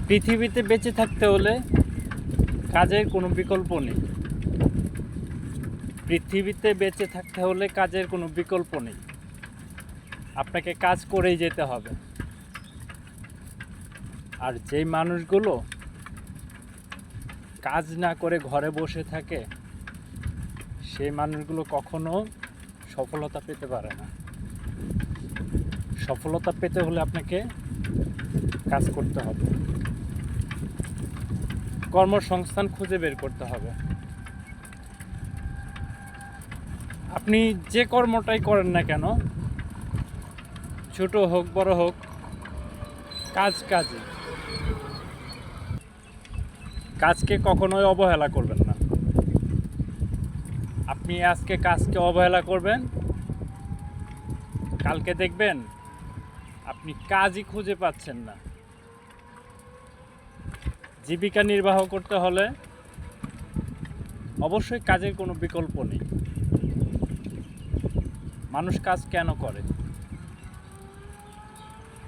পৃথিবীতে বেঁচে থাকতে হলে কাজের কোনো বিকল্প নেই। পৃথিবীতে বেঁচে থাকতে হলে কাজের কোনো বিকল্প নেই। আপনাকে কাজ করেই যেতে হবে। আর যেই মানুষগুলো কাজ না করে ঘরে বসে থাকে, সেই মানুষগুলো কখনো সফলতা পেতে পারে না। সফলতা পেতে হলে আপনাকে কাজ করতে হবে, কর্মসংস্থান খুঁজে বের করতে হবে। আপনি যে কর্মটাই করেন না কেন, ছোট হোক বড় হোক, কাজই। কাজকে কখনোই অবহেলা করবেন না। আপনি আজকে কাজকে অবহেলা করবেন, কালকে দেখবেন আপনি কাজই খুঁজে পাচ্ছেন না। জীবিকা নির্বাহ করতে হলে অবশ্যই কাজের কোনো বিকল্প নেই। মানুষ কাজ কেন করে?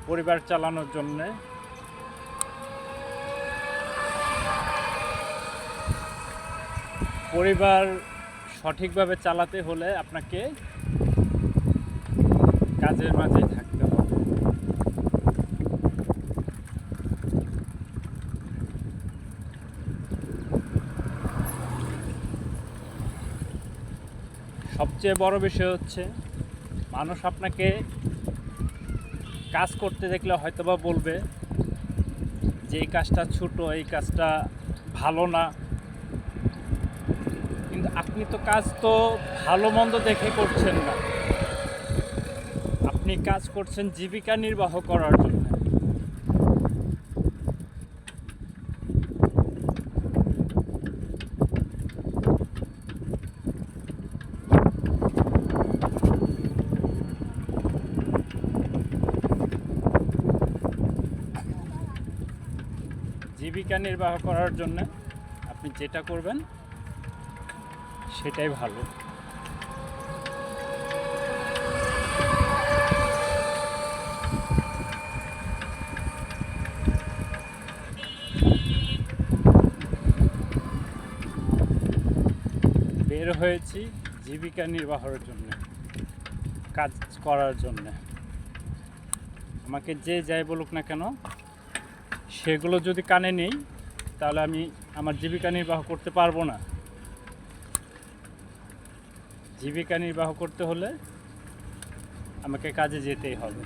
পরিবার চালানোর জন্যে, পরিবার সঠিকভাবে চালাতে হলে আপনাকে কাজের মাঝে থাকতে হবে। সবচেয়ে বড় বিষয় হচ্ছে, মানুষ আপনাকে কাজ করতে দেখলে হয়তোবা বলবে যে এই কাজটা ছোট, এই কাজটা ভালো না। কিন্তু আপনি তো কাজ তো ভালো মন্দ দেখে করছেন না, আপনি কাজ করছেন জীবিকা নির্বাহ করার জন্য। জীবিকা নির্বাহ করার জন্য আপনি যেটা করবেন সেটাই ভালো। বের হয়েছি জীবিকা নির্বাহের জন্য, কাজ করার জন্য। আমাকে যে যাই বলুক না কেন, সেগুলো যদি কানে নেই, তাহলে আমি আমার জীবিকা নির্বাহ করতে পারবো না। জীবিকা নির্বাহ করতে হলে আমাকে কাজে যেতেই হবে।